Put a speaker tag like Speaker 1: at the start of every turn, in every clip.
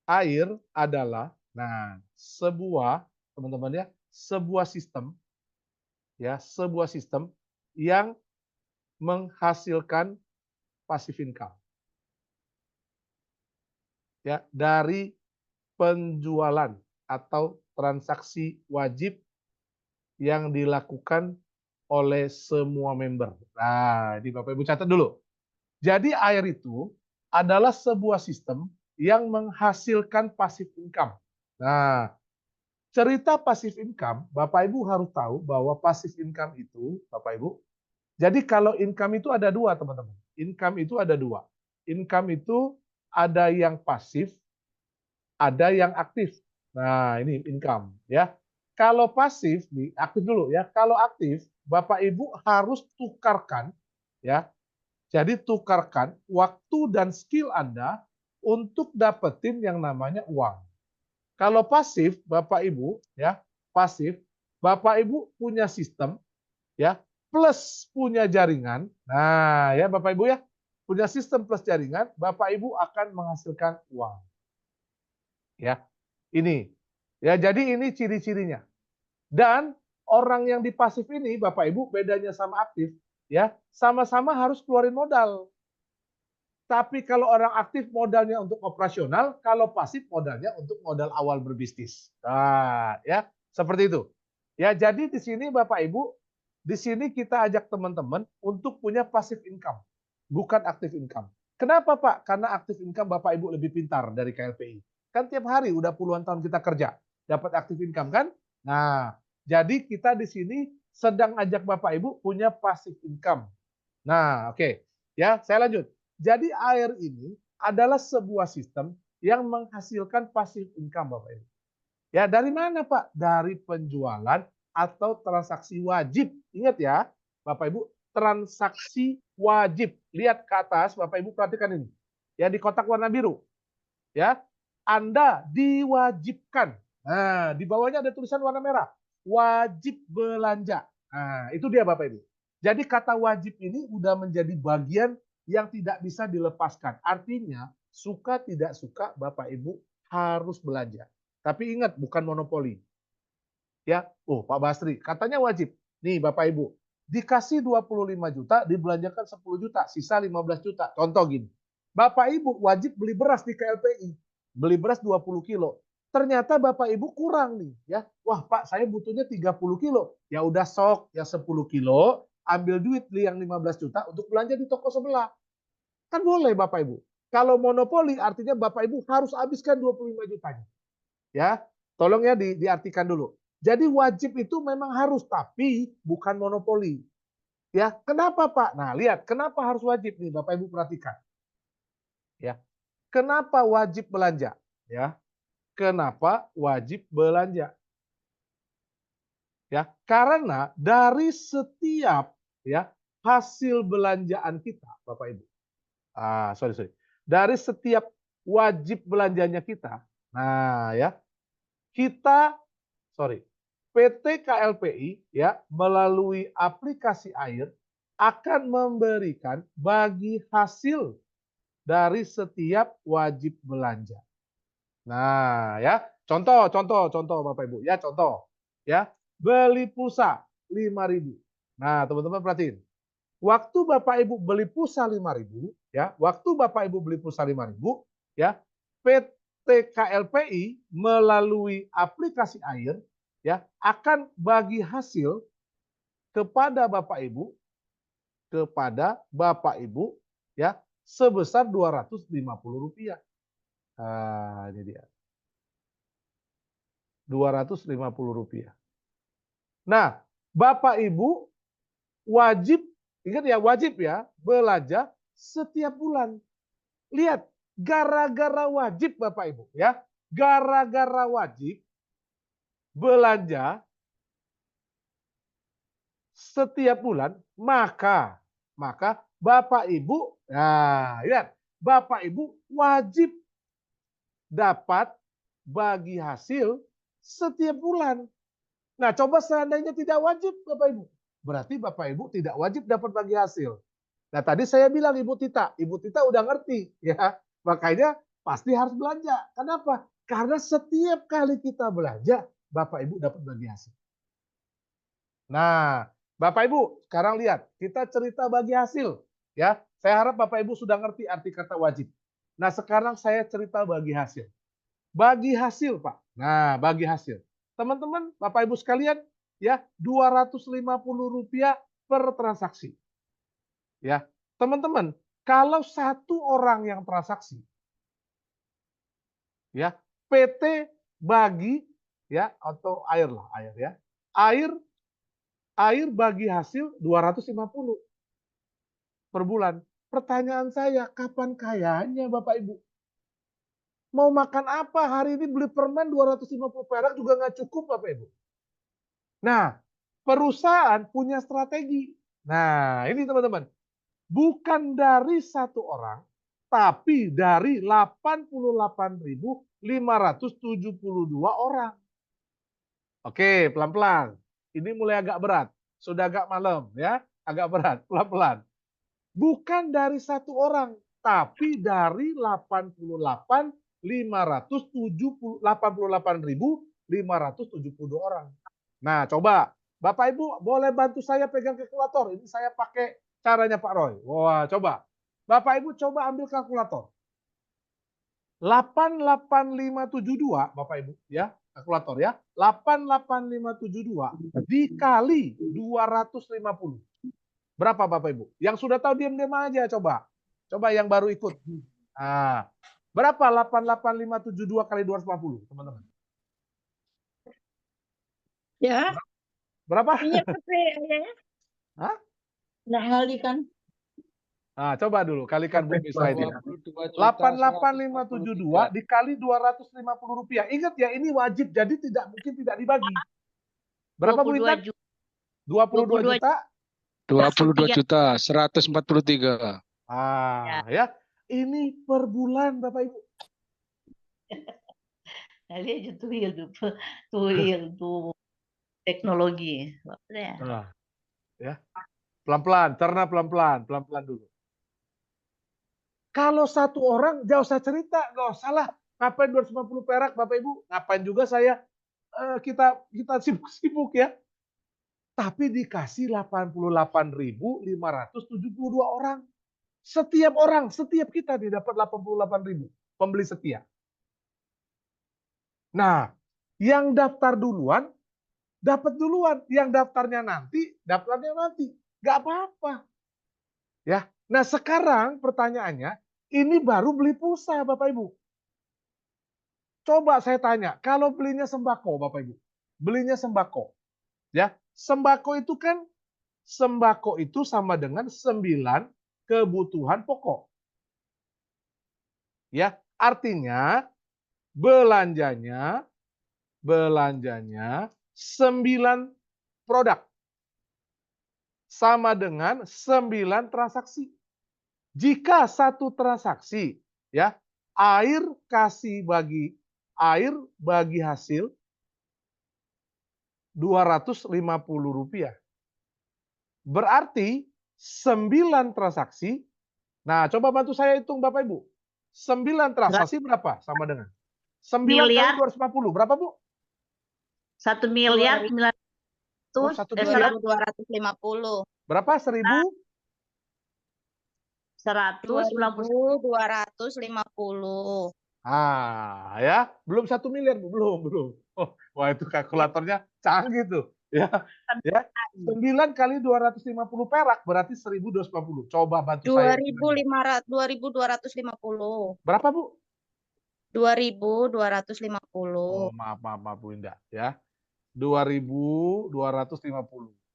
Speaker 1: Air adalah, nah, sebuah, teman-teman ya, sebuah sistem, ya, sebuah sistem yang menghasilkan passive income, ya, dari penjualan atau transaksi wajib yang dilakukan oleh semua member. Nah, ini Bapak Ibu catat dulu. Jadi air itu adalah sebuah sistem yang menghasilkan passive income. Nah, cerita passive income, Bapak Ibu harus tahu bahwa passive income itu, Bapak Ibu, jadi kalau income itu ada dua, teman-teman. Income itu ada dua. Income itu ada yang pasif, ada yang aktif. Nah, ini income ya. Kalau pasif nih, aktif dulu ya. Kalau aktif, Bapak Ibu harus tukarkan ya. Jadi tukarkan waktu dan skill Anda untuk dapetin yang namanya uang. Kalau pasif, Bapak Ibu ya, pasif, Bapak Ibu punya sistem ya, plus punya jaringan. Nah, ya Bapak Ibu ya, punya sistem plus jaringan, Bapak Ibu akan menghasilkan uang. Ya. Ini. Ya, jadi ini ciri-cirinya. Dan orang yang di pasif ini, Bapak Ibu, bedanya sama aktif, ya, sama-sama harus keluarin modal. Tapi kalau orang aktif modalnya untuk operasional, kalau pasif modalnya untuk modal awal berbisnis. Nah, ya, seperti itu. Ya, jadi di sini Bapak Ibu, di sini kita ajak teman-teman untuk punya passive income, bukan active income. Kenapa Pak? Karena active income Bapak Ibu lebih pintar dari KLPI. Kan tiap hari udah puluhan tahun kita kerja, dapat active income kan? Nah, jadi kita di sini sedang ajak Bapak Ibu punya passive income. Nah, oke. Ya, saya lanjut. Jadi air ini adalah sebuah sistem yang menghasilkan passive income, Bapak Ibu. Ya, dari mana, Pak? Dari penjualan atau transaksi wajib. Ingat ya, Bapak Ibu, transaksi wajib. Lihat ke atas, Bapak Ibu perhatikan ini. Ya, di kotak warna biru. Ya, Anda diwajibkan. Nah, di bawahnya ada tulisan warna merah. Wajib belanja. Nah, itu dia Bapak Ibu. Jadi kata wajib ini udah menjadi bagian yang tidak bisa dilepaskan. Artinya, suka tidak suka Bapak Ibu harus belanja. Tapi ingat, bukan monopoli. Ya, oh Pak Basri, katanya wajib. Nih Bapak Ibu, dikasih 25 juta, dibelanjakan 10 juta, sisa 15 juta. Contoh gini, Bapak Ibu wajib beli beras di KLPI, beli beras 20 kilo. Ternyata Bapak Ibu kurang nih, ya. Wah Pak, saya butuhnya 30 kilo. Ya udah sok, ya 10 kilo, ambil duit beli yang 15 juta untuk belanja di toko sebelah. Kan boleh Bapak Ibu. Kalau monopoli artinya Bapak Ibu harus habiskan 25 jutanya. Ya, tolong ya diartikan dulu. Jadi wajib itu memang harus, tapi bukan monopoli. Ya, kenapa Pak? Nah, lihat, kenapa harus wajib nih Bapak Ibu perhatikan. Ya, kenapa wajib belanja? Ya, kenapa wajib belanja? Ya, karena dari setiap ya hasil belanjaan kita, Bapak Ibu. Sorry. Dari setiap wajib belanjanya kita, nah ya, kita sorry, PT KLPI ya melalui aplikasi air akan memberikan bagi hasil dari setiap wajib belanja. Nah, ya, contoh Bapak Ibu, ya contoh, ya, beli pulsa 5.000. Nah, teman-teman perhatiin. Waktu Bapak Ibu beli pulsa 5.000, ya, waktu Bapak Ibu beli pulsa 5.000, ya, PT KLPI melalui aplikasi air ya akan bagi hasil kepada Bapak Ibu ya sebesar Rp250. Nah, ini dia. Rp250. Nah, Bapak Ibu wajib, ingat ya, wajib ya belanja setiap bulan. Lihat, gara-gara wajib Bapak Ibu ya. Gara-gara wajib belanja setiap bulan, maka Bapak Ibu, nah lihat, Bapak Ibu wajib dapat bagi hasil setiap bulan. Nah, coba seandainya tidak wajib Bapak Ibu, berarti Bapak Ibu tidak wajib dapat bagi hasil. Nah, tadi saya bilang Ibu Tita udah ngerti ya. Makanya pasti harus belanja. Kenapa? Karena setiap kali kita belanja, Bapak Ibu dapat bagi hasil. Nah, Bapak Ibu, sekarang lihat, kita cerita bagi hasil. Ya, saya harap Bapak Ibu sudah ngerti arti kata wajib. Nah, sekarang saya cerita bagi hasil. Bagi hasil, Pak. Nah, bagi hasil. Teman-teman, Bapak Ibu sekalian, ya, Rp250 per transaksi. Ya, teman-teman, kalau satu orang yang transaksi, ya, PT bagi, ya, atau air lah, air ya, air bagi hasil 250 per bulan. Pertanyaan saya, kapan kayanya Bapak Ibu? Mau makan apa? Hari ini beli permen 250 perak juga nggak cukup Bapak Ibu. Nah, perusahaan punya strategi. Nah, ini teman-teman. Bukan dari satu orang, tapi dari 88.572 orang. Oke, pelan-pelan. Ini mulai agak berat. Sudah agak malam ya, agak berat, pelan-pelan. Bukan dari satu orang, tapi dari 88.572 orang. Nah, coba Bapak Ibu boleh bantu saya pegang kalkulator. Ini saya pakai caranya Pak Roy. Wah, coba. Bapak Ibu coba ambil kalkulator. 88572 Bapak Ibu ya, kalkulator ya. 88572 dikali 250. Berapa Bapak Ibu? Yang sudah tahu diam-diam aja coba. Coba yang baru ikut. Nah, berapa 88572 kali 250, teman-teman?
Speaker 2: Ya.
Speaker 1: Berapa?
Speaker 2: Iya, ya.
Speaker 1: Hah?
Speaker 2: Nggak ngalikan.
Speaker 1: Nah, coba dulu kalikan Bu Misraidin. 88572 dikali Rp250. Ingat ya, ini wajib, jadi tidak mungkin tidak dibagi. Berapa Bu Intan? 22 juta?
Speaker 3: 22 juta, 143.
Speaker 1: Ah, ya. Ini per bulan Bapak Ibu.
Speaker 2: Kali itu tuh teknologi.
Speaker 1: Nah, ya. Pelan-pelan, cerna pelan-pelan, pelan-pelan dulu. Kalau satu orang, jauh usah cerita, nggak usah lah. Ngapain 250 perak, Bapak Ibu? Ngapain juga saya, kita sibuk-sibuk ya. Tapi dikasih 88.572 orang. Setiap orang, setiap kita dapat 88.000 pembeli setia. Nah, yang daftar duluan, dapat duluan. Yang daftarnya nanti, nggak apa-apa. Ya. Nah, sekarang pertanyaannya, ini baru beli pulsa, Bapak Ibu. Coba saya tanya, kalau belinya sembako, Bapak Ibu, belinya sembako, ya, sembako itu sama dengan 9 kebutuhan pokok. Ya, artinya belanjanya 9 produk sama dengan 9 transaksi. Jika satu transaksi, ya, air bagi hasil Rp250. Berarti 9 transaksi. Nah, coba bantu saya hitung Bapak Ibu. 9 transaksi berapa sama dengan? 9 kali 250 berapa Bu?
Speaker 2: 1.900.000.
Speaker 1: Oh, 1.250. Berapa? 1.000?
Speaker 2: 1.250.
Speaker 1: Ah, ya, belum 1 miliar, Bu. Belum. Oh, wah itu kalkulatornya canggih tuh. Ya, 9 kali 250 perak berarti 1.250. Coba bantu saya.
Speaker 2: 2.250.
Speaker 1: Berapa, Bu?
Speaker 2: 2.250.
Speaker 1: Oh, maaf Bu Indah ya. 2.250.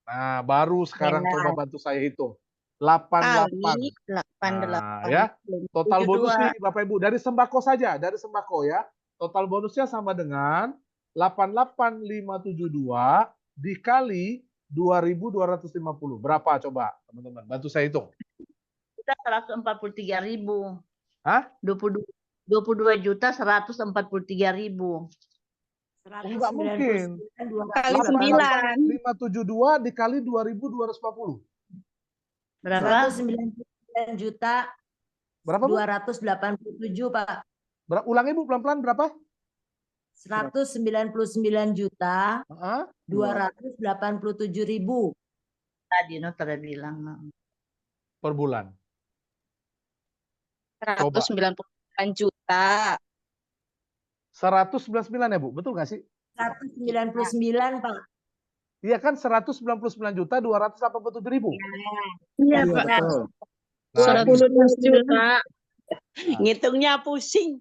Speaker 1: Nah, baru sekarang coba bantu saya hitung. 88. Nah, ya. Total bonusnya Bapak Ibu dari sembako saja, dari sembako ya. Total bonusnya sama dengan 88.572 dikali 2.250. Berapa coba, teman-teman? Bantu saya hitung.
Speaker 2: Kita 143.000.
Speaker 1: Hah?
Speaker 2: 22.143.000.
Speaker 1: Enggak mungkin.
Speaker 2: Kali 9.
Speaker 1: 572 dikali 2.250.
Speaker 2: Berapa?
Speaker 4: 199 juta.
Speaker 1: Berapa, Bu?
Speaker 4: 287, Pak.
Speaker 1: Ulangi Bu, pelan-pelan berapa?
Speaker 4: 199.287.000
Speaker 2: Tadi Noter bilang.
Speaker 1: Per bulan. Coba.
Speaker 5: 199 juta.
Speaker 1: 199 ya Bu, betul nggak sih?
Speaker 4: 199 Pak.
Speaker 1: Iya kan 199.287.000.
Speaker 2: Iya,
Speaker 4: Iya,
Speaker 2: Pak.
Speaker 4: betul.
Speaker 1: Nah,
Speaker 5: 111 juta.
Speaker 2: Ngitungnya pusing.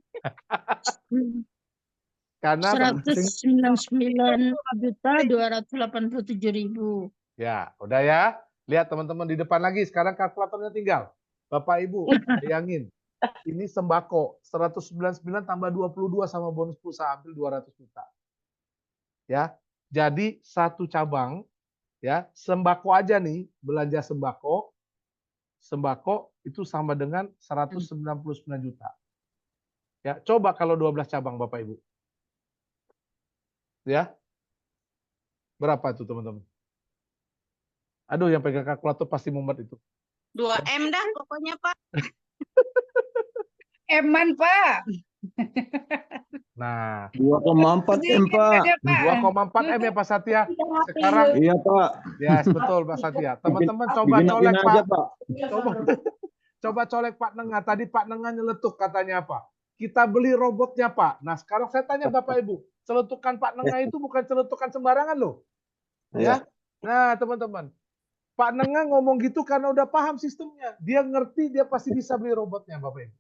Speaker 1: karena
Speaker 5: 199.287.000.
Speaker 1: ya, udah ya. Lihat teman-teman di depan lagi. Sekarang kalkulatornya tinggal. Bapak Ibu, bayangin. Ini sembako 199 tambah 22 sama bonus pulsa hampir 200 juta. Ya. Jadi satu cabang ya, sembako aja nih, belanja sembako itu sama dengan 199 juta. Ya, coba kalau 12 cabang Bapak Ibu. Ya. Berapa itu teman-teman? Aduh, yang pegang kalkulator pasti mumet itu.
Speaker 5: 2M dah pokoknya, Pak.
Speaker 2: Eman, Pak.
Speaker 1: Nah,
Speaker 6: 2,4 M, Pak.
Speaker 1: 2,4 M ya Pak Satya. Sekarang
Speaker 6: Iya, Pak.
Speaker 1: ya betul Pak Satya. Teman-teman coba
Speaker 6: Bikin
Speaker 1: colek
Speaker 6: aja,
Speaker 1: Pak.
Speaker 6: Pak.
Speaker 1: Coba colek Pak Nengah. Tadi Pak Nengah nyeletuk katanya apa? Kita beli robotnya Pak. Nah sekarang saya tanya Bapak Ibu, celetukan Pak Nengah itu bukan celetukan sembarangan loh. Ya. Nah teman-teman, Pak Nengah ngomong gitu karena udah paham sistemnya. Dia ngerti, dia pasti bisa beli robotnya Bapak Ibu.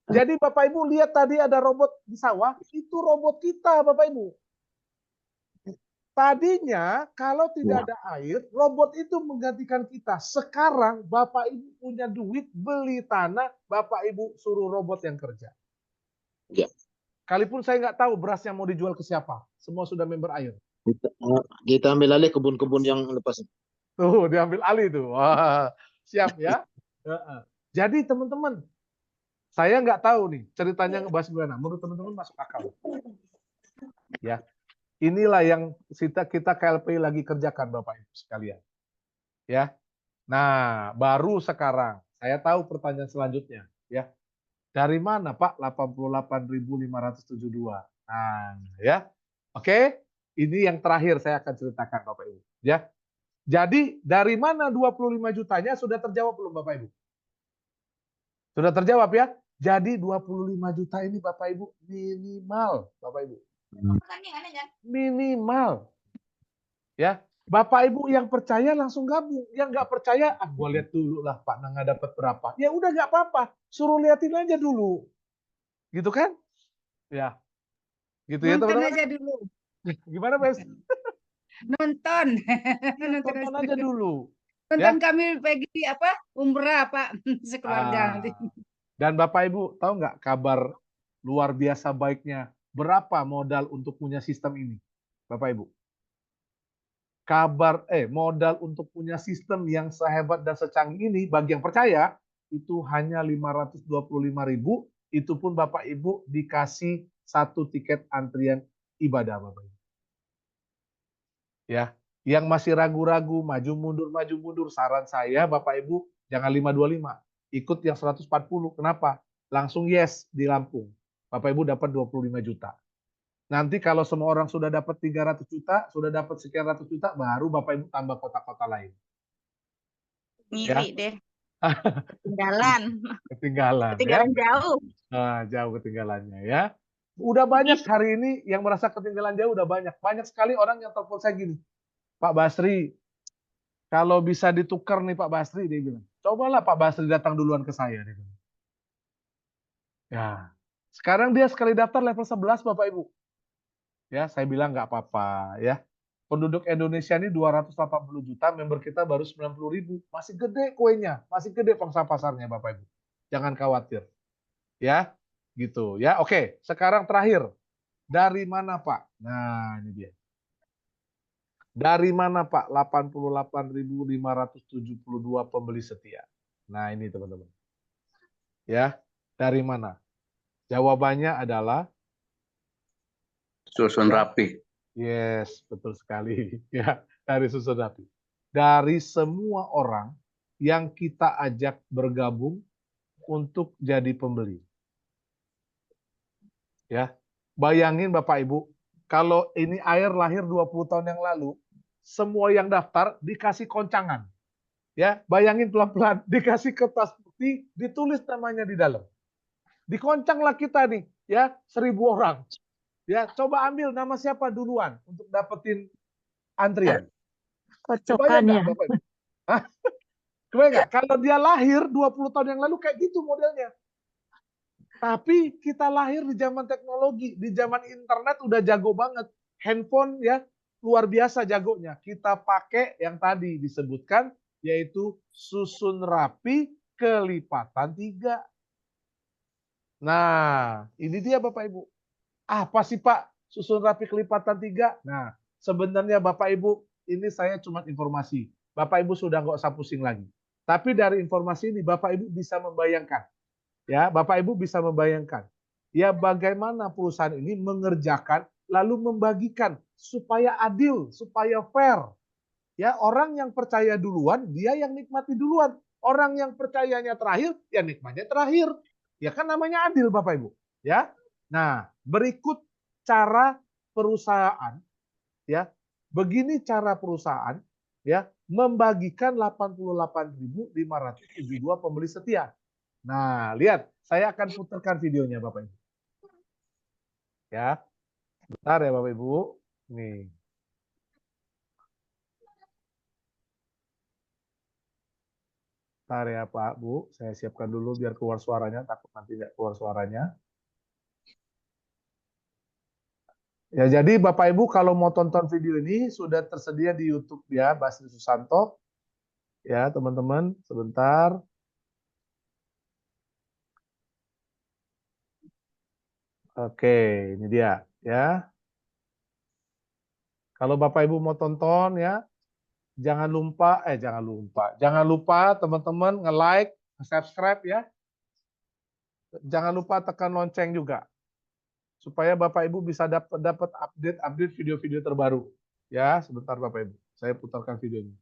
Speaker 1: Jadi Bapak Ibu lihat tadi ada robot di sawah, itu robot kita Bapak Ibu. Tadinya kalau tidak ada air, robot itu menggantikan kita. Sekarang Bapak Ibu punya duit, beli tanah, Bapak Ibu suruh robot yang kerja.
Speaker 2: Ya.
Speaker 1: Kalaupun saya nggak tahu berasnya mau dijual ke siapa. Semua sudah member air.
Speaker 6: Kita ambil alih kebun-kebun yang lepas.
Speaker 1: Tuh, diambil alih tuh. Wah, siap ya. Jadi teman-teman, saya nggak tahu nih ceritanya ngebahas gimana. Menurut teman-teman masuk akal. Ya, inilah yang kita KLP lagi kerjakan Bapak Ibu sekalian. Ya, nah baru sekarang saya tahu pertanyaan selanjutnya. Ya, dari mana Pak 88.572? Nah, ya, oke. Ini yang terakhir saya akan ceritakan Bapak Ibu. Ya, jadi dari mana 25 jutanya sudah terjawab belum Bapak Ibu? Sudah terjawab ya? Jadi 25 juta ini Bapak Ibu minimal, Bapak Ibu. Minimal. Ya, Bapak Ibu yang percaya langsung gabung. Yang nggak percaya, gue lihat dulu lah Pak Nengah dapat berapa. Ya udah nggak apa-apa, suruh liatin aja dulu. Gitu kan? Ya. Gitu ya
Speaker 2: Nonton
Speaker 1: teman-teman.
Speaker 2: aja dulu.
Speaker 1: Gimana Bes?
Speaker 2: Nonton.
Speaker 1: Tonton aja dulu.
Speaker 2: Nonton kami pergi umrah Pak sekeluarga nanti.
Speaker 1: Dan Bapak Ibu tahu nggak kabar luar biasa baiknya? Berapa modal untuk punya sistem ini, Bapak Ibu? Modal untuk punya sistem yang sehebat dan secanggih ini bagi yang percaya itu hanya 525.000. Itu pun Bapak Ibu dikasih 1 tiket antrian ibadah Bapak Ibu. Ya, yang masih ragu-ragu, maju mundur, saran saya Bapak Ibu jangan 525, ikut yang 140. Kenapa? Langsung yes di Lampung. Bapak Ibu dapat 25 juta. Nanti kalau semua orang sudah dapat 300 juta, sudah dapat sekian ratus juta, baru Bapak Ibu tambah kota-kota lain.
Speaker 5: Ngiri deh.
Speaker 1: Ketinggalan ya.
Speaker 5: Jauh.
Speaker 1: Nah, jauh ketinggalannya ya. Udah banyak hari ini yang merasa ketinggalan jauh, udah banyak. Banyak sekali orang yang telepon saya gini, Pak Basri, kalau bisa ditukar nih Pak Basri, dia bilang, cobalah Pak Basri datang duluan ke saya. Dia bilang. Ya, sekarang dia sekali daftar level 11 Bapak Ibu. Ya, saya bilang nggak apa-apa ya. Penduduk Indonesia ini 280 juta, member kita baru 90.000. Masih gede kuenya, masih gede pangsa pasarnya Bapak Ibu. Jangan khawatir. Ya, gitu ya. Oke, sekarang terakhir. Dari mana Pak? Nah, ini dia. Dari mana Pak 88.572 pembeli setia? Nah, ini teman-teman. Ya, dari mana? Jawabannya adalah
Speaker 6: Susun rapi.
Speaker 1: yes, betul sekali. Ya, dari susun rapi. Dari semua orang yang kita ajak bergabung untuk jadi pembeli. Ya. Bayangin Bapak Ibu, kalau ini air lahir 20 tahun yang lalu, semua yang daftar dikasih koncangan. Ya, bayangin pelan-pelan, dikasih kertas putih, ditulis namanya di dalam. Dikoncanglah kita nih, ya, 1000 orang. Ya, coba ambil nama siapa duluan untuk dapetin antrian.
Speaker 4: Kocokan ya.
Speaker 1: Bapak Ibu? Hah? Kebayang nggak? Kalau dia lahir 20 tahun yang lalu kayak gitu modelnya. Tapi kita lahir di zaman teknologi, di zaman internet udah jago banget. Handphone ya luar biasa jagonya. Kita pakai yang tadi disebutkan yaitu susun rapi kelipatan 3. Nah, ini dia Bapak Ibu. Apa sih Pak susun rapi kelipatan 3? Nah, sebenarnya Bapak Ibu, ini saya cuma informasi. Bapak Ibu sudah nggak usah pusing lagi. Tapi dari informasi ini Bapak Ibu bisa membayangkan. Ya, Bapak Ibu bisa membayangkan. Ya, bagaimana perusahaan ini mengerjakan lalu membagikan supaya adil, supaya fair. Ya, orang yang percaya duluan, dia yang nikmati duluan. Orang yang percayanya terakhir, ya nikmatnya terakhir. Ya kan namanya adil Bapak Ibu. Ya. Nah, berikut cara perusahaan ya. Begini cara perusahaan ya membagikan 88.572 pembeli setia. Nah, lihat, saya akan putarkan videonya Bapak Ibu. Ya. Bentar ya Bapak Ibu. Nih. Bentar ya Pak Bu, saya siapkan dulu biar keluar suaranya, takut nanti nggak keluar suaranya. Ya, jadi Bapak Ibu kalau mau tonton video ini sudah tersedia di YouTube ya, Basri Susanto. Ya, teman-teman, sebentar. Oke, ini dia ya. Kalau Bapak Ibu mau tonton ya, jangan lupa teman-teman nge-like, subscribe ya. Jangan lupa tekan lonceng juga. Supaya Bapak Ibu bisa dapat update video-video terbaru. Ya, sebentar Bapak Ibu. Saya putarkan videonya.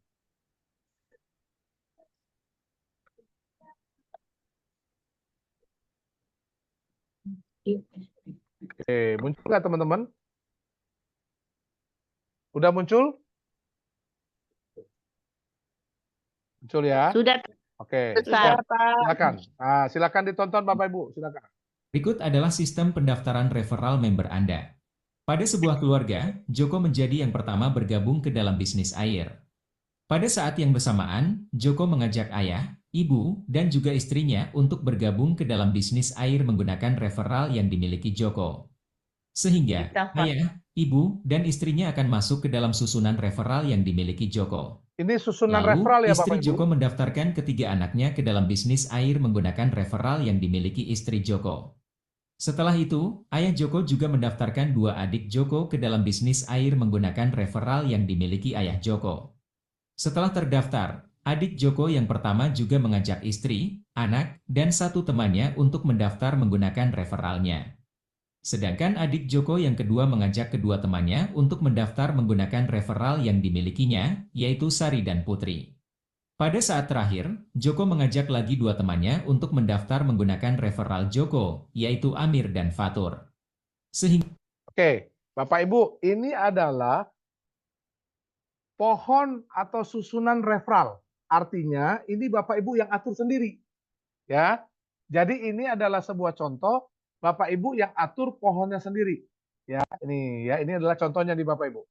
Speaker 1: Oke, muncul nggak teman-teman? Udah muncul? Muncul ya?
Speaker 5: Sudah.
Speaker 1: Oke.
Speaker 5: Sudah,
Speaker 1: Silakan. Nah, silakan ditonton Bapak Ibu, silakan.
Speaker 7: Berikut adalah sistem pendaftaran referral member Anda. Pada sebuah keluarga, Joko menjadi yang pertama bergabung ke dalam bisnis air. Pada saat yang bersamaan, Joko mengajak ayah, ibu, dan juga istrinya untuk bergabung ke dalam bisnis air menggunakan referral yang dimiliki Joko. Sehingga, ayah, ibu, dan istrinya akan masuk ke dalam susunan referral yang dimiliki Joko.
Speaker 1: Ini susunan
Speaker 7: Lalu,
Speaker 1: referral ya
Speaker 7: istri
Speaker 1: Bapak Ibu.
Speaker 7: Joko mendaftarkan ketiga anaknya ke dalam bisnis air menggunakan referral yang dimiliki istri Joko. Setelah itu, ayah Joko juga mendaftarkan dua adik Joko ke dalam bisnis air menggunakan referral yang dimiliki ayah Joko. Setelah terdaftar, adik Joko yang pertama juga mengajak istri, anak, dan satu temannya untuk mendaftar menggunakan referralnya. Sedangkan adik Joko yang kedua mengajak kedua temannya untuk mendaftar menggunakan referral yang dimilikinya, yaitu Sari dan Putri. Pada saat terakhir, Joko mengajak lagi dua temannya untuk mendaftar menggunakan referral Joko, yaitu Amir dan Fatur. Sehingga...
Speaker 1: Oke, Bapak Ibu, ini adalah pohon atau susunan referral. Artinya, ini Bapak Ibu yang atur sendiri. Ya. Jadi ini adalah sebuah contoh Bapak Ibu yang atur pohonnya sendiri. Ya, ini adalah contohnya di Bapak Ibu.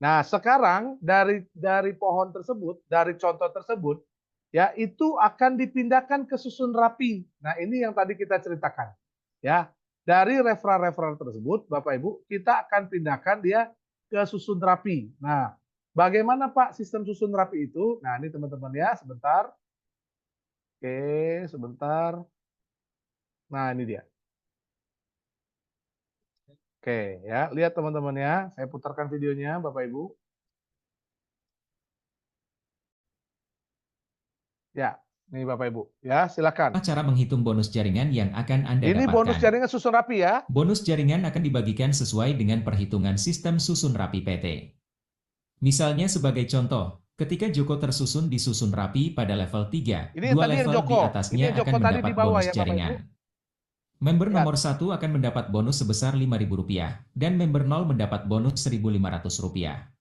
Speaker 1: Nah, sekarang dari pohon tersebut, dari contoh tersebut, ya itu akan dipindahkan ke susun rapi. Nah, ini yang tadi kita ceritakan. Ya, dari referral tersebut, Bapak Ibu, kita akan pindahkan dia ke susun rapi. Nah, bagaimana Pak sistem susun rapi itu? Nah, ini teman-teman ya, sebentar. Oke, sebentar. Nah, ini dia. Oke, ya, lihat teman-teman ya. Saya putarkan videonya, Bapak Ibu. Ya, nih Bapak Ibu. Ya, silakan.
Speaker 7: cara menghitung bonus jaringan yang akan Anda
Speaker 1: Ini
Speaker 7: dapatkan.
Speaker 1: bonus jaringan susun rapi ya.
Speaker 7: Bonus jaringan akan dibagikan sesuai dengan perhitungan sistem susun rapi PT. Misalnya sebagai contoh, ketika Joko tersusun di susun rapi pada level 3,
Speaker 1: Ini
Speaker 7: dua
Speaker 1: tadi yang
Speaker 7: level
Speaker 1: Joko.
Speaker 7: di atasnya
Speaker 1: Ini Joko
Speaker 7: akan
Speaker 1: tadi
Speaker 7: mendapat
Speaker 1: di bawah
Speaker 7: bonus
Speaker 1: ya, Bapak
Speaker 7: jaringan.
Speaker 1: Ibu.
Speaker 7: member
Speaker 1: Lihat.
Speaker 7: nomor 1 akan mendapat bonus sebesar Rp5.000 dan member 0 mendapat bonus Rp1.500.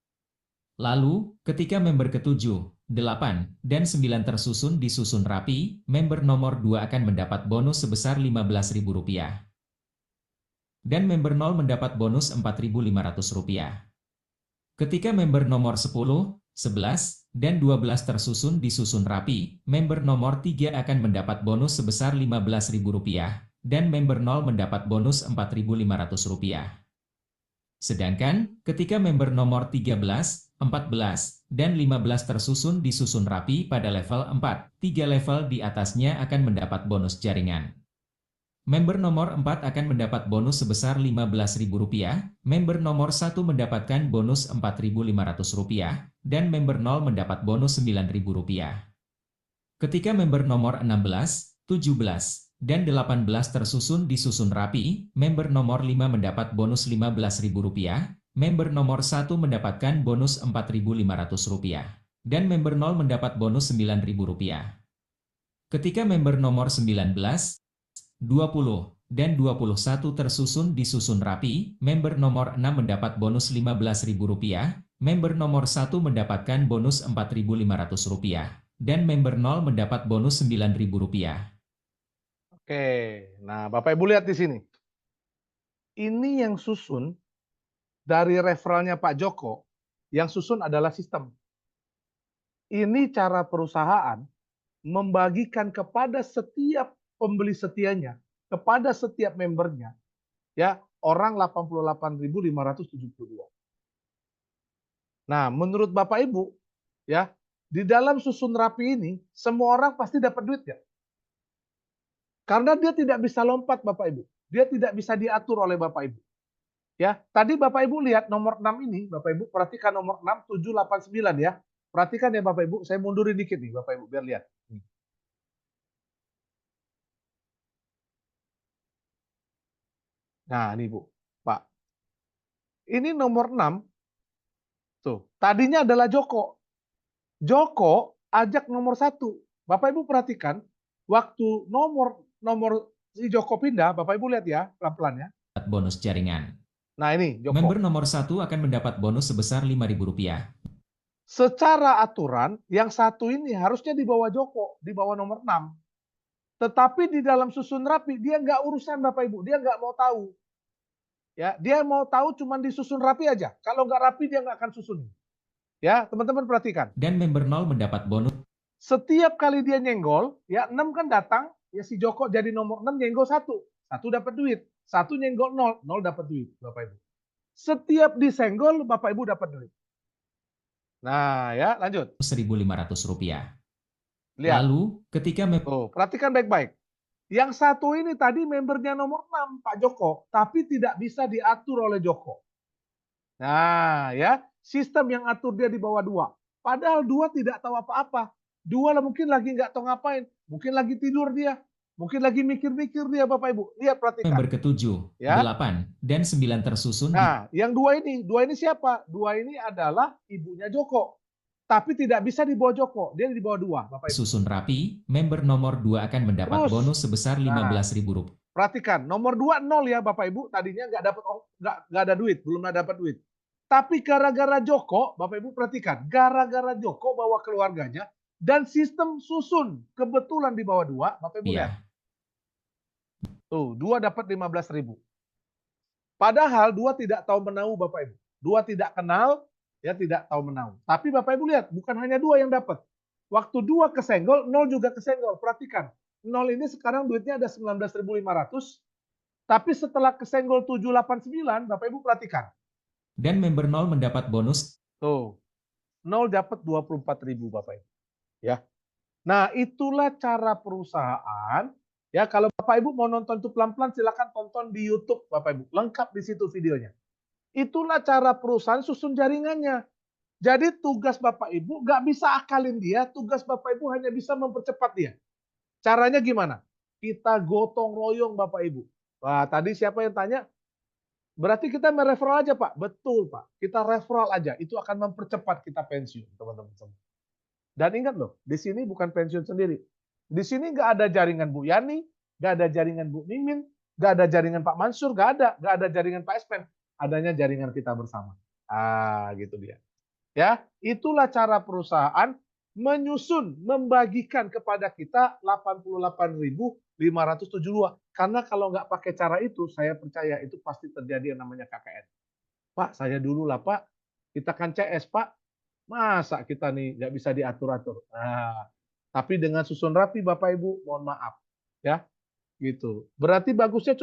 Speaker 7: Lalu, ketika member ke-7, 8, dan 9 tersusun disusun rapi, member nomor 2 akan mendapat bonus sebesar Rp15.000. Dan member 0 mendapat bonus Rp4.500. Ketika member nomor 10, 11, dan 12 tersusun disusun rapi, member nomor 3 akan mendapat bonus sebesar Rp15.000, dan member 0 mendapat bonus Rp4.500. Sedangkan, ketika member nomor 13, 14, dan 15 tersusun disusun rapi pada level 4, 3 level di atasnya akan mendapat bonus jaringan. Member nomor 4 akan mendapat bonus sebesar Rp15.000, member nomor 1 mendapatkan bonus Rp4.500, dan member 0 mendapat bonus Rp9.000. Ketika member nomor 16, 17, dan 18 tersusun disusun rapi, member nomor 5 mendapat bonus Rp15.000, member nomor 1 mendapatkan bonus Rp4.500, dan member 0 mendapat bonus Rp9.000. Ketika member nomor 19, 20, dan 21 tersusun disusun rapi, member nomor 6 mendapat bonus Rp15.000, member nomor 1 mendapatkan bonus Rp4.500, dan member 0 mendapat bonus Rp9.000.
Speaker 1: Oke, nah Bapak Ibu lihat di sini. Ini yang susun dari referralnya Pak Joko, yang susun adalah sistem. Ini cara perusahaan membagikan kepada setiap pembeli setianya, kepada setiap membernya, ya, orang 88.572. Nah, menurut Bapak Ibu, ya, di dalam susun rapi ini, semua orang pasti dapat duit ya. Karena dia tidak bisa lompat Bapak Ibu. Dia tidak bisa diatur oleh Bapak Ibu. Ya, tadi Bapak Ibu lihat nomor 6 ini, Bapak Ibu perhatikan nomor 6, 7, 8, 9 ya. Perhatikan ya Bapak Ibu, saya mundurin dikit nih Bapak Ibu biar lihat. Nah, ini Bu, Pak. Ini nomor 6. Tuh, tadinya adalah Joko. Joko ajak nomor 1. Bapak Ibu perhatikan, waktu nomor si Joko pindah, Bapak Ibu lihat ya, pelan-pelan ya.
Speaker 7: Bonus jaringan.
Speaker 1: Nah, ini Joko.
Speaker 7: Member nomor 1 akan mendapat bonus sebesar Rp5.000.
Speaker 1: Secara aturan, yang satu ini harusnya di bawah Joko, di bawah nomor 6. Tetapi di dalam susun rapi, dia nggak urusan Bapak Ibu, dia nggak mau tahu. Ya, dia mau tahu cuma disusun rapi aja. Kalau nggak rapi, dia nggak akan susun. Ya, teman-teman perhatikan.
Speaker 7: Dan member 0 mendapat bonus.
Speaker 1: Setiap kali dia nyenggol, ya 6 kan datang, ya si Joko jadi nomor 6 nyenggol 1. 1 dapat duit. 1 nyenggol 0, 0 dapat duit, Bapak Ibu. Setiap disenggol, Bapak Ibu dapat duit. Nah, ya, lanjut.
Speaker 7: Rp1.500.
Speaker 1: Lihat.
Speaker 7: Lalu, ketika
Speaker 1: Tuh, perhatikan baik-baik. Yang satu ini tadi membernya nomor 6, Pak Joko, tapi tidak bisa diatur oleh Joko. Nah, ya, sistem yang atur dia di bawah 2. Padahal 2 tidak tahu apa-apa. 2 lah mungkin lagi nggak tahu ngapain. Mungkin lagi tidur dia. Mungkin lagi mikir-mikir dia, Bapak Ibu. Lihat, perhatikan.
Speaker 7: member ke-7,
Speaker 1: Ya.
Speaker 7: 8, dan 9 tersusun
Speaker 1: Nah, yang 2 ini siapa? 2 ini adalah ibunya Joko. Tapi tidak bisa di bawah Joko. Dia di bawah 2, Bapak Ibu.
Speaker 7: disusun rapi, member nomor 2 akan mendapat
Speaker 1: Terus.
Speaker 7: bonus sebesar Rp15.000.
Speaker 1: Perhatikan, nomor 2 0 ya Bapak Ibu. Tadinya nggak ada duit, belum ada dapat duit. Tapi gara-gara Joko, Bapak Ibu perhatikan, gara-gara Joko bawa keluarganya dan sistem susun kebetulan di bawah 2, Bapak Ibu lihat.
Speaker 7: Iya.
Speaker 1: Tuh, 2 dapat 15.000. Padahal 2 tidak tahu menahu Bapak Ibu. 2 tidak kenal, ya tidak tahu menahu. Tapi Bapak Ibu lihat, bukan hanya 2 yang dapat. Waktu 2 kesenggol, 0 juga kesenggol. Perhatikan, 0 ini sekarang duitnya ada 19.500. Tapi setelah kesenggol 789, Bapak Ibu perhatikan.
Speaker 7: Dan member 0 mendapat bonus.
Speaker 1: Tuh, 0 dapat 24.000 Bapak Ibu. Ya. Nah, itulah cara perusahaan. Ya, kalau Bapak Ibu mau nonton itu pelan-pelan, silakan tonton di YouTube Bapak Ibu. Lengkap di situ videonya. Itulah cara perusahaan susun jaringannya. Jadi tugas Bapak Ibu nggak bisa akalin dia, tugas Bapak Ibu hanya bisa mempercepat dia. Caranya gimana? Kita gotong royong Bapak Ibu. Wah, tadi siapa yang tanya? Berarti kita mereferral aja Pak? Betul Pak, kita referral aja. Itu akan mempercepat kita pensiun teman-teman semua. Dan ingat loh, di sini bukan pensiun sendiri. Di sini nggak ada jaringan Bu Yani, nggak ada jaringan Bu Mimin, nggak ada jaringan Pak Mansur, nggak ada jaringan Pak Espen, adanya jaringan kita bersama. Gitu dia. Ya, itulah cara perusahaan menyusun, membagikan kepada kita 88.572. Karena kalau nggak pakai cara itu, saya percaya itu pasti terjadi yang namanya KKN. Pak, saya dulu lah Pak, kita kan CS Pak, masa kita nih nggak bisa diatur-atur. Tapi dengan susun rapi Bapak Ibu, mohon maaf, ya, gitu. Berarti bagusnya